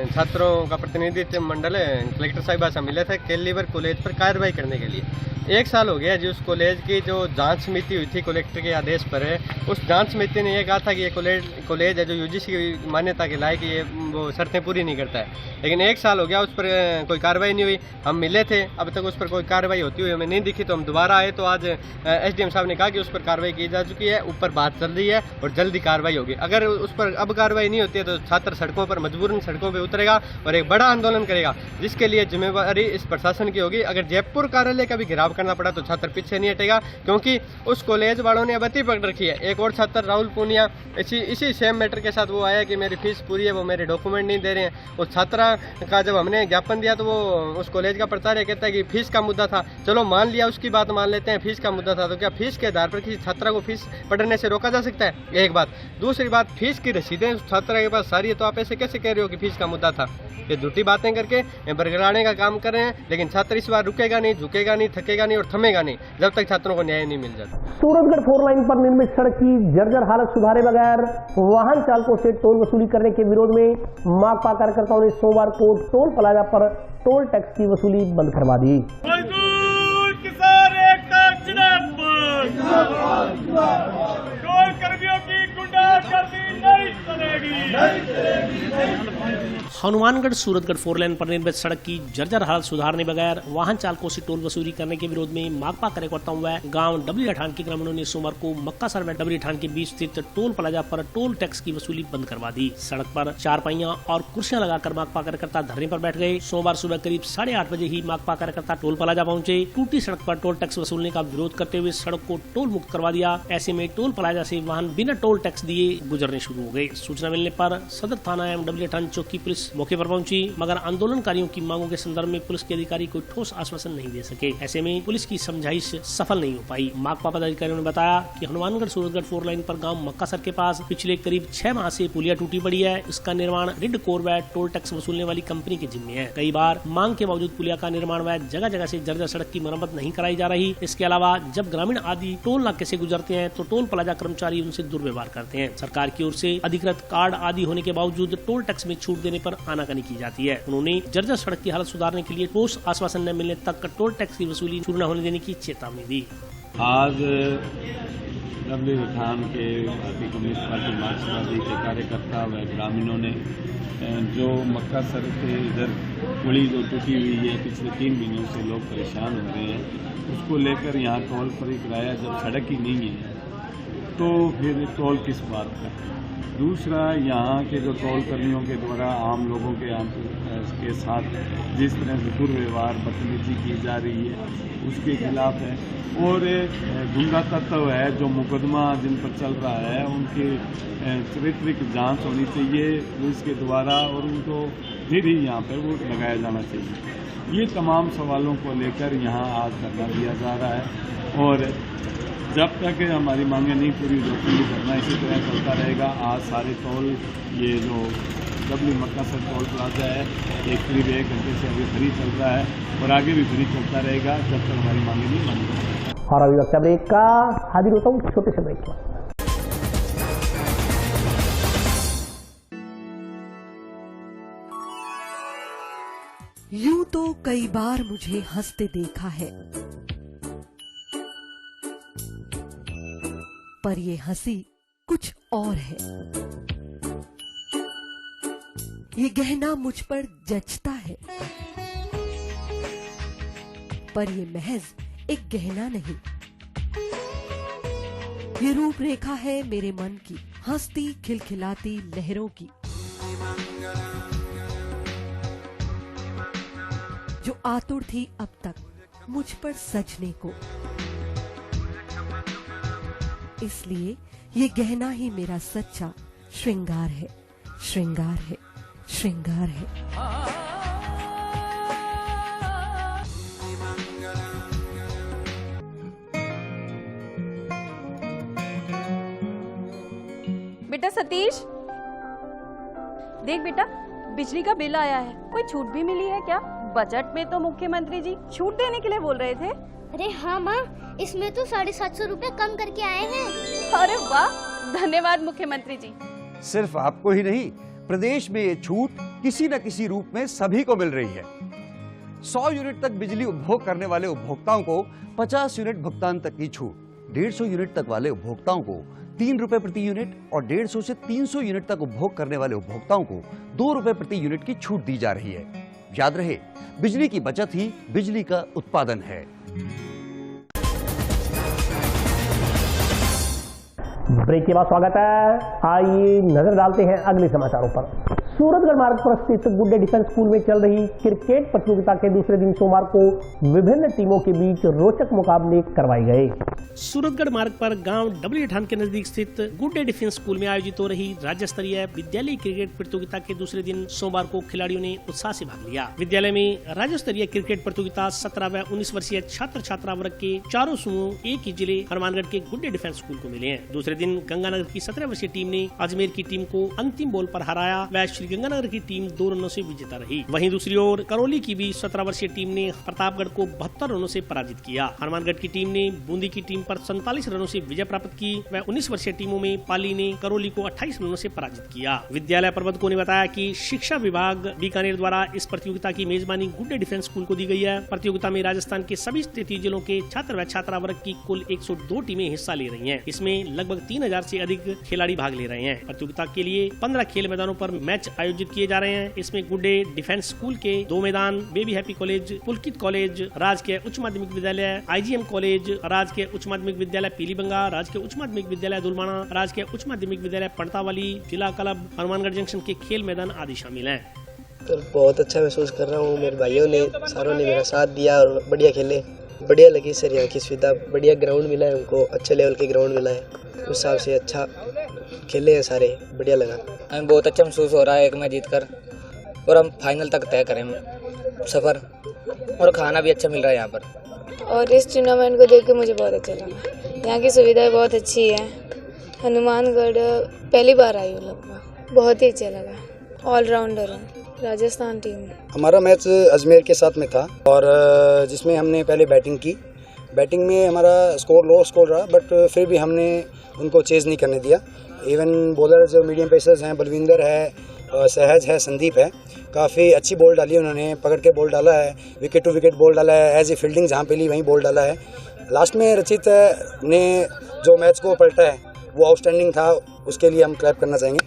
छात्रों का प्रतिनिधित्व मंडल कलेक्टर साहिबा से मिले थे कैलिबर कॉलेज पर कार्रवाई करने के लिए। 1 साल हो गया जी उस कॉलेज की जो जांच समिति हुई थी कलेक्टर के आदेश पर है, उस जांच समिति ने ये कहा था कि ये कॉलेज है जो UGC की मान्यता के लायक ये वो शर्तें पूरी नहीं करता है, लेकिन 1 साल हो गया उस पर कोई कार्रवाई नहीं हुई। हम मिले थे, अब तक उस पर कोई कार्रवाई होती हुई हमें नहीं दिखी, तो हम दोबारा आए तो आज SDM साहब ने कहा कि उस पर कार्रवाई की जा चुकी है, ऊपर बात चल रही है और जल्दी कार्रवाई होगी। अगर उस पर अब कार्रवाई नहीं होती है तो छात्र सड़कों पर मजबूरन सड़कों पर उतरेगा और एक बड़ा आंदोलन करेगा, जिसके लिए जिम्मेवारी इस प्रशासन की होगी। अगर जयपुर कार्यालय का भी घेराव करना पड़ा तो छात्र पीछे नहीं हटेगा, क्योंकि उस कॉलेज वालों ने अबती पकड़ रखी है। एक और छात्र राहुल पूनिया इसी सेम मैटर के साथ वो आया कि मेरी फीस पूरी है, वो मेरे डॉक्यूमेंट नहीं दे रहे हैं। उस छात्रा का जब हमने ज्ञापन दिया तो वो उस कॉलेज का प्राचार्य कहता है कि फीस का मुद्दा था। चलो मान लिया, उसकी बात मान लेते हैं, फीस का मुद्दा था, तो क्या फीस के आधार पर किसी छात्रा को फीस पढ़ने से रोका जा सकता है? एक बात। दूसरी बात, फीस की रसीदें उस छात्रा के पास सारी है, तो आप ऐसे कैसे कह रहे हो कि फीस का मुद्दा था? ये झूठी बातें करके बरगलाने का काम कर रहे हैं, लेकिन छात्र इस बार रुकेगा नहीं, झुकेगा नहीं, थकेगा नहीं और थमेगा नहीं जब तक छात्रों को न्याय नहीं मिल जाता। सूरतगढ़ 4 लाइन पर निर्मित सड़क की जर्जर हालत सुधारे बगैर वाहन चालकों से टोल वसूली करने के विरोध में माकपा कार्यकर्ताओं ने सोमवार को टोल प्लाजा पर टोल टैक्स की वसूली बंद करवा दी। मजदूर किसान एकता जिंदाबाद, टोल कर्मियों की गुंडागर्दी नहीं चलेगी। हनुमानगढ़ सूरतगढ़ 4 लाइन पर निर्मित सड़क की जर्जर हालत सुधारने बगैर वाहन चालकों से टोल वसूली करने के विरोध में माकपा कार्यकर्ताओं व गांव डबली ठान के ग्रामीणों ने सोमवार को मक्कासर व डबली ठान के बीच स्थित टोल प्लाजा पर टोल टैक्स की वसूली बंद करवा दी। सड़क पर 4 पहिया और कुर्सियां लगाकर माकपा कार्यकर्ता धरने पर बैठ गए। सोमवार सुबह करीब 8:30 बजे ही माकपा कार्यकर्ता टोल प्लाजा पहुंचे। टूटी सड़क पर टोल टैक्स वसूलने का विरोध करते हुए सड़क को टोल मुक्त करवा दिया। ऐसे में टोल प्लाजा से वाहन बिना टोल टैक्स दिए गुजरने शुरू हो गए। सूचना मिलने पर सदर थाना एवं डबली ठान चौकी पुलिस मौके पर पहुंची, मगर आंदोलनकारियों की मांगों के संदर्भ में पुलिस के अधिकारी कोई ठोस आश्वासन नहीं दे सके। ऐसे में पुलिस की समझाइश सफल नहीं हो पाई। माकपा पदाधिकारियों ने बताया कि हनुमानगढ़ सूरतगढ़ 4 लाइन पर गांव मक्कासर के पास पिछले करीब 6 माह से पुलिया टूटी पड़ी है। इसका निर्माण रिड कॉर्वेट टोल टैक्स वसूलने वाली कंपनी के जिम्मे है। कई बार मांग के बावजूद पुलिया का निर्माण व जगह जगह से जर्जर सड़क की मरम्मत नहीं कराई जा रही। इसके अलावा जब ग्रामीण आदि टोल नाके से गुजरते हैं तो टोल प्लाजा कर्मचारी उनसे दुर्व्यवहार करते हैं। सरकार की ओर से अधिकृत कार्ड आदि होने के बावजूद टोल टैक्स में छूट देने पर आनाकानी की जाती है। उन्होंने जर्जर सड़क की हालत सुधारने के लिए ठोस आश्वासन न मिलने तक टोल टैक्स की वसूली शुरू न होने देने की चेतावनी दी। आज डब्ल्यू थान के भारतीय कम्युनिस्ट पार्टी मार्क्सवादी के कार्यकर्ता व ग्रामीणों ने जो मक्कासर से इधर पुली जो टूटी हुई है, पिछले 3 महीनों से लोग परेशान हो रहे हैं, उसको लेकर यहाँ टोल फ्री कराया। जब सड़क ही नहीं है तो फिर टोल किस बात का। दूसरा, यहाँ के जो टोल कर्मियों के द्वारा आम लोगों के साथ जिस तरह से दुर्व्यवहार बदतमीजी की जा रही है उसके खिलाफ है। और गुंडा तत्व है जो मुकदमा जिन पर चल रहा है उनकी चारित्रिक जांच होनी चाहिए पुलिस के द्वारा और उनको फिर ही यहाँ पर वो लगाया जाना चाहिए। ये तमाम सवालों को लेकर यहाँ आज धरना दिया जा रहा है और जब तक हमारी मांगें नहीं पूरी होती ये धरना इसी तरह चलता रहेगा। आज सारे टोल ये जो डब्ल्यू मक्कासर टोल प्लाजा है करीब 1 घंटे से अभी फ्री चल रहा है और आगे भी फ्री चलता रहेगा जब तक हमारी मांगें नहीं मानी जाएंगी। और अभी वक्त ब्रेक का, हाजिर होता हूँ छोटे से ब्रेक पर। यूं तो कई बार मुझे हंसते देखा है, पर ये हंसी कुछ और है। ये गहना मुझ पर जचता है, पर ये महज एक गहना नहीं, ये रूपरेखा है मेरे मन की, हंसती खिलखिलाती लहरों की, जो आतुर थी अब तक मुझ पर सजने को। इसलिए ये गहना ही मेरा सच्चा श्रृंगार है, श्रृंगार है, श्रृंगार है। बेटा सतीश, देख बेटा, बिजली का बिल आया है। कोई छूट भी मिली है क्या? बजट में तो मुख्यमंत्री जी छूट देने के लिए बोल रहे थे। अरे हाँ माँ, इसमें तो 750 रुपए कम करके आए हैं। अरे वाह, धन्यवाद मुख्यमंत्री जी। सिर्फ आपको ही नहीं, प्रदेश में ये छूट किसी न किसी रूप में सभी को मिल रही है। 100 यूनिट तक बिजली उपभोग करने वाले उपभोक्ताओं को 50 यूनिट भुगतान तक की छूट, 150 यूनिट तक वाले उपभोक्ताओं को 3 रुपए प्रति यूनिट और 150 से 300 यूनिट तक उपभोग करने वाले उपभोक्ताओं को 2 रुपए प्रति यूनिट की छूट दी जा रही है। याद रहे, बिजली की बचत ही बिजली का उत्पादन है। ब्रेक के बाद स्वागत है। आइए नजर डालते हैं अगले समाचारों पर। सूरतगढ़ मार्ग पर स्थित गुड्डे डिफेंस स्कूल में चल रही क्रिकेट प्रतियोगिता के दूसरे दिन सोमवार को विभिन्न टीमों के बीच रोचक मुकाबले करवाए गए। सूरतगढ़ मार्ग पर गांव डब्ल्यू थान के नजदीक स्थित गुड्डे डिफेंस स्कूल में आयोजित हो रही राज्य स्तरीय विद्यालय क्रिकेट प्रतियोगिता के दूसरे दिन सोमवार को खिलाड़ियों ने उत्साह से भाग लिया। विद्यालय में राज्य स्तरीय क्रिकेट प्रतियोगिता 17 व 19 वर्षीय छात्र छात्रा वर्ग के चारों समूह एक ही जिले हनुमानगढ़ के गुड्डे डिफेंस स्कूल को मिले हैं। दूसरे दिन गंगानगर की 17 वर्षीय टीम ने अजमेर की टीम को अंतिम बॉल पर हराया व श्री गंगानगर की टीम 2 रनों से विजेता रही। वहीं दूसरी ओर करौली की भी 17 वर्षीय टीम ने प्रतापगढ़ को 72 रनों से पराजित किया। हनुमानगढ़ की टीम ने बूंदी की टीम पर 47 रनों से विजय प्राप्त की व 19 वर्षीय टीमों में पाली ने करौली को 28 रनों से पराजित किया। विद्यालय प्रबंधकों ने बताया कि शिक्षा विभाग बीकानेर द्वारा इस प्रतियोगिता की मेजबानी गुड्डे डिफेंस स्कूल को दी गई है। प्रतियोगिता में राजस्थान के सभी 33 जिलों के छात्र व छात्रा वर्ग की कुल 102 टीमें हिस्सा ले रही हैं। इसमें लगभग 3000 से अधिक खिलाड़ी भाग ले रहे हैं। प्रतियोगिता के लिए 15 खेल मैदानों पर मैच आयोजित किए जा रहे हैं। इसमें गुड्डे डिफेंस स्कूल के 2 मैदान, बेबी हैप्पी कॉलेज, पुलकित कॉलेज, राजकीय उच्च माध्यमिक विद्यालय, IGM कॉलेज, राजकीय उच्च माध्यमिक विद्यालय पीलीबंगा, राजकीय उच्च माध्यमिक विद्यालय दुलमाना, राजकीय उच्च माध्यमिक विद्यालय पंडतावाली, जिला क्लब हनुमानगढ़ जंक्शन के खेल मैदान आदि शामिल हैं। तो बहुत अच्छा महसूस कर रहा हूँ। मेरे भाइयों ने सारों ने मेरा साथ दिया और बढ़िया खेले। बढ़िया लगी सर, यहाँ की सुविधा, बढ़िया ग्राउंड मिला है उनको, अच्छे लेवल के ग्राउंड मिला है, उस हिसाब से अच्छा खेले हैं सारे, बढ़िया लगा। हमें बहुत अच्छा महसूस हो रहा है एक मैच जीतकर। और हम फाइनल तक तय करें सफ़र, और खाना भी अच्छा मिल रहा है यहाँ पर। और इस टूर्नामेंट को देख के मुझे बहुत अच्छा लगा। यहाँ की सुविधाएं बहुत अच्छी है। हनुमानगढ़ पहली बार आई हूँ, लगभग बहुत ही अच्छा लगा। ऑलराउंडर हूँ, राजस्थान टीम। हमारा मैच अजमेर के साथ में था और जिसमें हमने पहले बैटिंग की। बैटिंग में हमारा स्कोर लो स्कोर रहा, बट फिर भी हमने उनको चेज़ नहीं करने दिया। इवन बॉलर जो मीडियम पेसर्स हैं, बलविंदर है, सहज है, संदीप है, काफ़ी अच्छी बॉल डाली उन्होंने, पकड़ के बॉल डाला है, विकेट टू विकेट बॉल डाला है, एज ए फील्डिंग जहाँ पे ली वहीं बॉल डाला है। लास्ट में रचित ने जो मैच को पलटा है वो आउटस्टैंडिंग था, उसके लिए हम क्लैप करना चाहेंगे।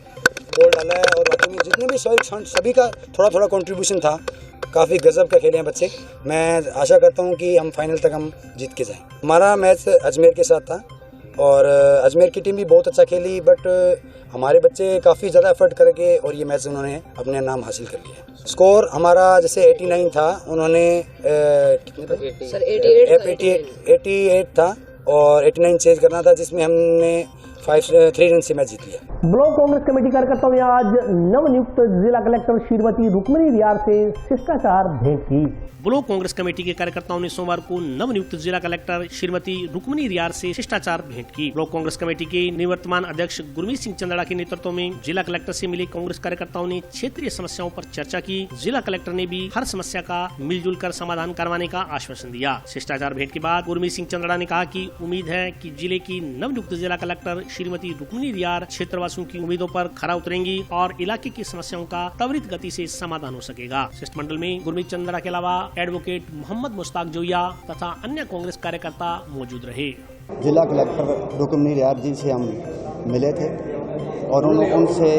बॉल डाला है और बाकी में जितने भी सभी का थोड़ा थोड़ा कंट्रीब्यूशन था। काफ़ी गजब का खेले हैं बच्चे। मैं आशा करता हूं कि हम फाइनल तक हम जीत के जाएं। हमारा मैच अजमेर के साथ था और अजमेर की टीम भी बहुत अच्छा खेली, बट हमारे बच्चे काफ़ी ज़्यादा एफर्ट करके और ये मैच उन्होंने अपने नाम हासिल कर लिया। स्कोर हमारा जैसे 89 था, उन्होंने कितने 88 था और 89 चेज करना था, जिसमें हमने 3 रन से मैच जीत लिया। ब्लॉक कांग्रेस कमेटी कार्यकर्ताओं ने आज नवनियुक्त जिला कलेक्टर श्रीमती रुक्मिणी रियार से शिष्टाचार भेंट की। ब्लॉक कांग्रेस कमेटी के कार्यकर्ताओं ने सोमवार को नवनियुक्त जिला कलेक्टर श्रीमती रुक्मिणी रियार से शिष्टाचार भेंट की। ब्लॉक कांग्रेस कमेटी के निवर्तमान अध्यक्ष गुरमीत सिंह चंदड़ा के नेतृत्व में जिला कलेक्टर से मिले कांग्रेस कार्यकर्ताओं ने क्षेत्रीय समस्याओं पर चर्चा की। जिला कलेक्टर ने भी हर समस्या का मिलजुल कर समाधान करवाने का आश्वासन दिया। शिष्टाचार भेंट के बाद गुरमीत सिंह चंदड़ा ने कहा कि उम्मीद है कि जिले की नवनियुक्त जिला कलेक्टर श्रीमती रुक्मिणी रियार क्षेत्रवासियों की उम्मीदों पर खरा उतरेंगी और इलाके की समस्याओं का त्वरित गति से समाधान हो सकेगा। शिष्टमंडल में गुरमीत चंदड़ा के अलावा एडवोकेट मोहम्मद मुश्ताक जोया तथा अन्य कांग्रेस कार्यकर्ता मौजूद रहे। जिला कलेक्टर रुक्मिणी रियार जी से हम मिले थे और उनसे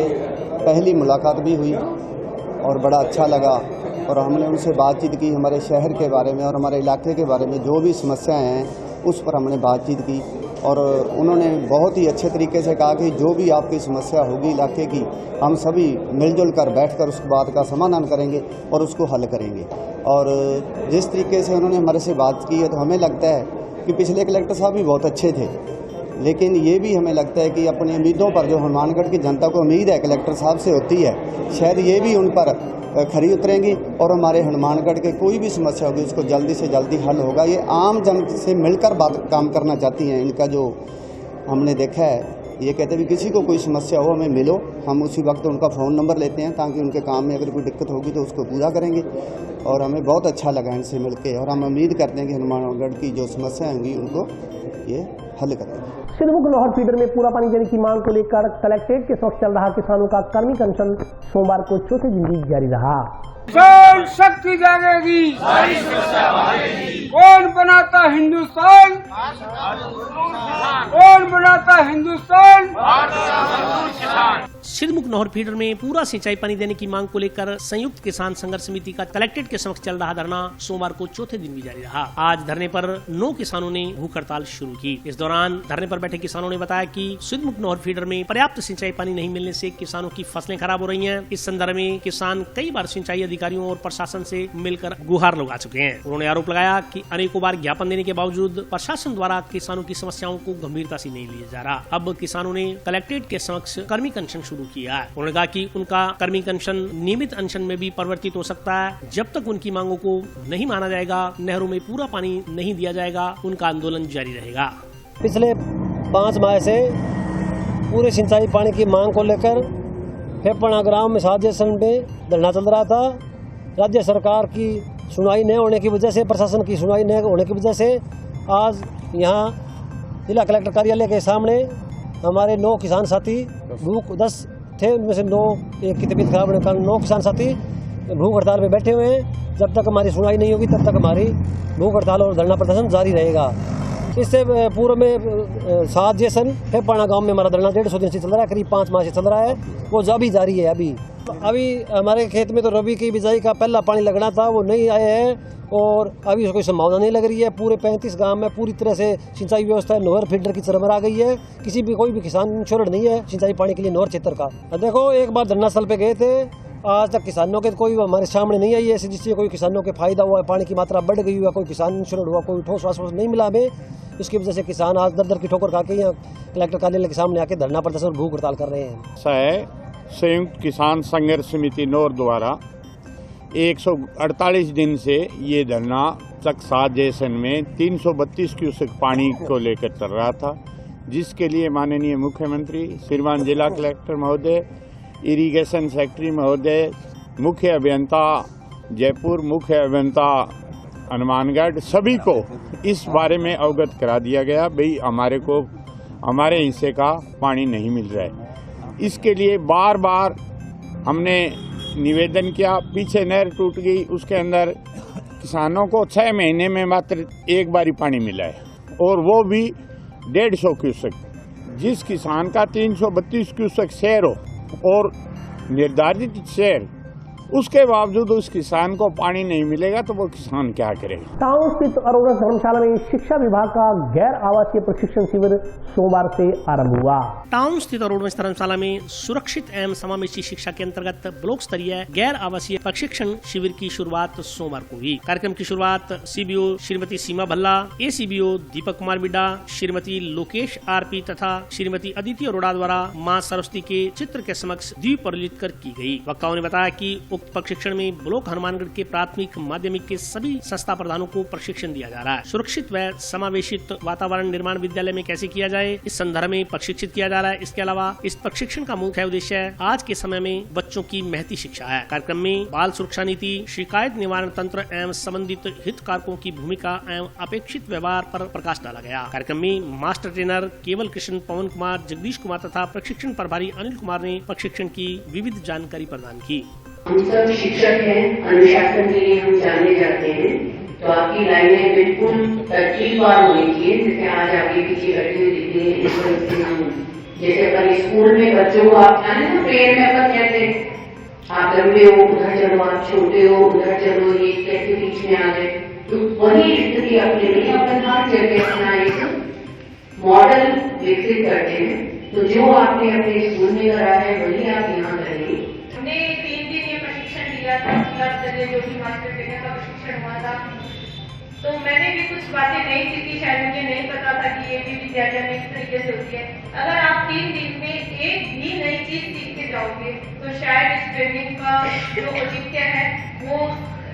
पहली मुलाकात भी हुई और बड़ा अच्छा लगा और हमने उनसे बातचीत की, हमारे शहर के बारे में और हमारे इलाके के बारे में जो भी समस्याएं हैं उस पर हमने बातचीत की और उन्होंने बहुत ही अच्छे तरीके से कहा कि जो भी आपकी समस्या होगी इलाके की, हम सभी मिलजुल कर बैठकर उस बात का समाधान करेंगे और उसको हल करेंगे। और जिस तरीके से उन्होंने हमारे से बात की है तो हमें लगता है कि पिछले कलेक्टर साहब भी बहुत अच्छे थे, लेकिन ये भी हमें लगता है कि अपनी उम्मीदों पर जो हनुमानगढ़ की जनता को उम्मीद है कलेक्टर साहब से होती है, शायद ये भी उन पर खरी उतरेंगी और हमारे हनुमानगढ़ के कोई भी समस्या होगी उसको जल्दी से जल्दी हल होगा। ये आम जन से मिलकर काम करना चाहती हैं। इनका जो हमने देखा है, ये कहते हैं कि किसी को कोई समस्या हो हमें मिलो, हम उसी वक्त उनका फ़ोन नंबर लेते हैं ताकि उनके काम में अगर कोई दिक्कत होगी तो उसको पूरा करेंगे। और हमें बहुत अच्छा लगा इनसे मिलके और हम उम्मीद करते हैं कि हनुमानगढ़ की जो समस्याएं होंगी उनको ये हल करेंगे। सिद्धमुख लाहौर फीडर में पूरा पानी देने की मांग को लेकर कलेक्ट्रेट के समक्ष चल रहा किसानों का कर्मी अनशन सोमवार को चौथे दिन भी जारी रहा। जल शक्ति जागेगी, कौन बनाता हिंदुस्तान, कौन बनाता हिंदुस्तान। सिद्धमुख लाहौर फीडर में पूरा सिंचाई पानी देने की मांग को लेकर संयुक्त किसान संघर्ष समिति का कलेक्ट्रेट के समक्ष चल रहा धरना सोमवार को चौथे दिन भी जारी रहा। आज धरने पर 9 किसानों ने भूख हड़ताल शुरू की। इस दौरान धरने पर बैठे किसानों ने बताया कि सिद्धमुख लाहौर फीडर में पर्याप्त सिंचाई पानी नहीं मिलने से किसानों की फसलें खराब हो रही हैं। इस संदर्भ में किसान कई बार सिंचाई अधिकारियों और प्रशासन से मिलकर गुहार लगा चुके हैं। उन्होंने आरोप लगाया कि अनेकों बार ज्ञापन देने के बावजूद प्रशासन द्वारा किसानों की समस्याओं को गंभीरता से नहीं लिया जा रहा। अब किसानों ने कलेक्ट्रेट के समक्ष कर्मी अनशन शुरू किया है। उन्होंने कहा कि उनका कर्मी अनशन नियमित अनशन में भी परिवर्तित हो सकता है। जब तक उनकी मांगों को नहीं माना जाएगा, नहरों में पूरा पानी नहीं दिया जाएगा, उनका आंदोलन जारी रहेगा। पिछले 5 माह से पूरे सिंचाई पानी की मांग को लेकर फेपणा ग्राम में साजेशन में धरना चल रहा था। राज्य सरकार की सुनवाई न होने की वजह से, प्रशासन की सुनवाई न होने की वजह से आज यहाँ जिला कलेक्टर कार्यालय के सामने हमारे 9 किसान साथी भूख 10 थे, उनमें से 9 एक की तबीयत खराब होने के कारण 9 किसान साथी भूख हड़ताल पे बैठे हुए हैं। जब तक हमारी सुनवाई नहीं होगी तब तक हमारी भूख हड़ताल और धरना प्रदर्शन जारी रहेगा। इससे पूर्व में 7 जैसन फेपणा गांव में हमारा धरना 150 दिन से चल रहा है, करीब 5 माह से चल रहा है, वो अभी जारी है। अभी हमारे खेत में तो रबी की बिजाई का पहला पानी लगना था, वो नहीं आए हैं और अभी कोई संभावना नहीं लग रही है। पूरे 35 गांव में पूरी तरह से सिंचाई व्यवस्था नहर फीडर की चरमरा आ गई है। कोई भी किसान इंश्योर्ड नहीं है सिंचाई पानी के लिए नहर क्षेत्र का। देखो, एक बार धरना स्थल पे गए थे, आज तक किसानों के कोई हमारे सामने नहीं आई है जिससे कोई किसानों के फायदा हुआ, पानी की मात्रा बढ़ गई हुआ, कोई किसान इंश्योर्ड हुआ, कोई ठोस आश्वासन नहीं मिला हमें। इसकी वजह से किसान आज दर की ठोकर खा के यहाँ कलेक्टर कार्यालय के सामने आके धरना प्रदर्शन भूख हड़ताल कर रहे हैं। संयुक्त किसान संघर्ष समिति नौर द्वारा 148 दिन से ये धरना चकसा जैसन में 332 क्यूसेक पानी को लेकर चल रहा था, जिसके लिए माननीय मुख्यमंत्री, श्रीमान जिला कलेक्टर महोदय, इरिगेशन सेक्रेटरी महोदय, मुख्य अभियंता जयपुर, मुख्य अभियंता हनुमानगढ़, सभी को इस बारे में अवगत करा दिया गया। भाई हमारे हिस्से का पानी नहीं मिल रहा है। इसके लिए बार बार हमने निवेदन किया। पीछे नहर टूट गई, उसके अंदर किसानों को 6 महीने में मात्र एक बार ही पानी मिला है, और वो भी 150 क्यूसेक। जिस किसान का 332 क्यूसेक शेयर हो और निर्धारित शेयर, उसके बावजूद उस किसान को पानी नहीं मिलेगा तो वो किसान क्या करेगा। टाउन स्थित अरोड़ा धर्मशाला में शिक्षा विभाग का गैर आवासीय प्रशिक्षण शिविर सोमवार से आरंभ हुआ। टाउन स्थित अरोड़ा धर्मशाला में सुरक्षित एवं समावेशी शिक्षा के अंतर्गत ब्लॉक स्तरीय गैर आवासीय प्रशिक्षण शिविर की शुरुआत सोमवार को हुई। कार्यक्रम की शुरुआत सीबीओ श्रीमती सीमा भल्ला, एसीबीओ दीपक कुमार बिड्डा, श्रीमती लोकेश आरपी तथा श्रीमती अदिति अरोड़ा द्वारा मां सरस्वती के चित्र के समक्ष दीप प्रज्वलित कर की गई। वक्ताओं ने बताया कि उक्त प्रशिक्षण में ब्लॉक हनुमानगढ़ के प्राथमिक माध्यमिक के सभी संस्था प्रधानों को प्रशिक्षण दिया जा रहा है। सुरक्षित व समावेशित वातावरण निर्माण विद्यालय में कैसे किया जाए, इस संदर्भ में प्रशिक्षित किया जा रहा है। इसके अलावा इस प्रशिक्षण का मुख्य उद्देश्य आज के समय में बच्चों की महती शिक्षा है। कार्यक्रम में बाल सुरक्षा नीति, शिकायत निवारण तंत्र एवं संबंधित हितधारकों की भूमिका एवं अपेक्षित व्यवहार पर प्रकाश डाला गया। कार्यक्रम में मास्टर ट्रेनर केवल कृष्ण, पवन कुमार, जगदीश कुमार तथा प्रशिक्षण प्रभारी अनिल कुमार ने प्रशिक्षण की विविध जानकारी प्रदान की। हम सब शिक्षक हैं, अनुशासन के लिए हम जाने जाते हैं, तो आपकी लाइनें बिल्कुल तरतीबवार होनी चाहिए। जैसे आज आगे पीछे बैठे हुए दिखते हैं, इस तरह से हम जैसे अपन स्कूल में बच्चों को आप जाने ना प्रेयर में अपन कहते हैं आप लंबे हो उधर चलो, आप छोटे हो उधर चलो, ये कैसे बीच में आ गए, तो वही स्थिति अपने लिए अपन हर जगह अपना एक मॉडल विकसित करते हैं। तो जो आपने अपने स्कूल में करा है वही आप यहाँ करेंगे। हमने 3 दिन ये प्रशिक्षण दिया था, जो भी मास्टर ट्रेनर का प्रशिक्षण हुआ था, तो मैंने भी कुछ बातें नहीं सीखी, शायद मुझे नहीं पता था कि ये भी विद्यालय में इस तरीके से होती है। अगर आप 3 दिन में एक भी नई चीज सीख के जाओगे तो शायद इस ट्रेनिंग का जो औचित्य है वो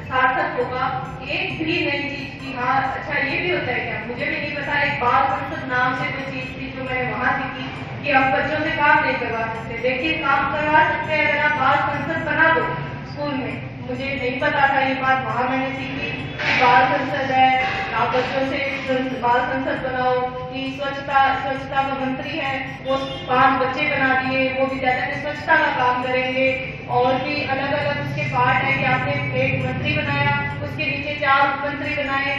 सार्थक होगा। एक भी नई चीज की, हाँ अच्छा ये भी होता है क्या, मुझे भी नहीं पता। एक बाल संसद नाम से कोई चीज थी जो मैंने वहाँ सीखी कि आप बच्चों से काम नहीं करवा सकते। देखिए काम करवा सकते हैं अगर आप बाल संसद बना दो स्कूल में। मुझे नहीं पता था ये बात, वहाँ मैंने सीखी। बाल संसद है, आप बच्चों से बाल संसद बनाओ। कि स्वच्छता का मंत्री है, वो 5 बच्चे बना दिए, वो विद्यालय में स्वच्छता का काम करेंगे। और भी अलग अलग उसके पार्ट है कि आपने एक मंत्री बनाया, उसके नीचे 4 मंत्री बनाए।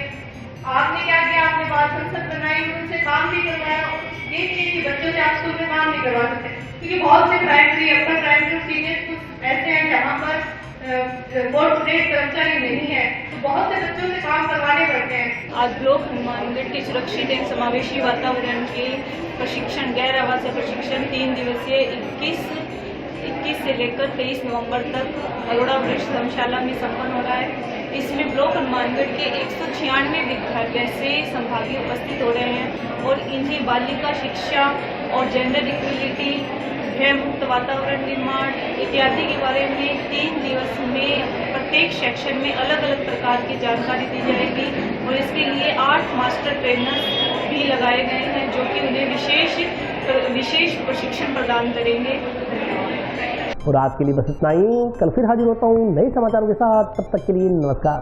आपने क्या किया, आपने बाल संसद बनाई, उनसे काम भी करवाया। ये चीज कि बच्चों से आप स्कूल में काम नहीं करवा सकते, क्योंकि बहुत से primary, upper primary, senior school ऐसे हैं जहाँ पर बोर्ड ग्रेड कर्मचारी नहीं है, तो बहुत से बच्चों से काम करवाने पड़ते हैं। आज ब्लॉक हनुमानगढ़ के सुरक्षित एवं समावेशी वातावरण के प्रशिक्षण, गैर आवासीय प्रशिक्षण 3 दिवसीय 21 से लेकर 23 नवंबर तक अरोड़ा वृक्ष धर्मशाला में संपन्न हो रहा है। इसमें ब्लॉक हनुमानगढ़ के 196 विद्यालय से संभागी उपस्थित हो रहे हैं और इन्हें बालिका शिक्षा और जेंडर इक्वलिटी, भय मुक्त वातावरण निर्माण इत्यादि के बारे में 3 दिवस में प्रत्येक सेक्शन में अलग अलग प्रकार की जानकारी दी जाएगी। और इसके लिए 8 मास्टर ट्रेनर भी लगाए गए हैं जो कि उन्हें विशेष प्रशिक्षण प्रदान करेंगे। और आज के लिए बस इतना ही। कल फिर हाजिर होता हूँ नए समाचारों के साथ, तब तक के लिए नमस्कार।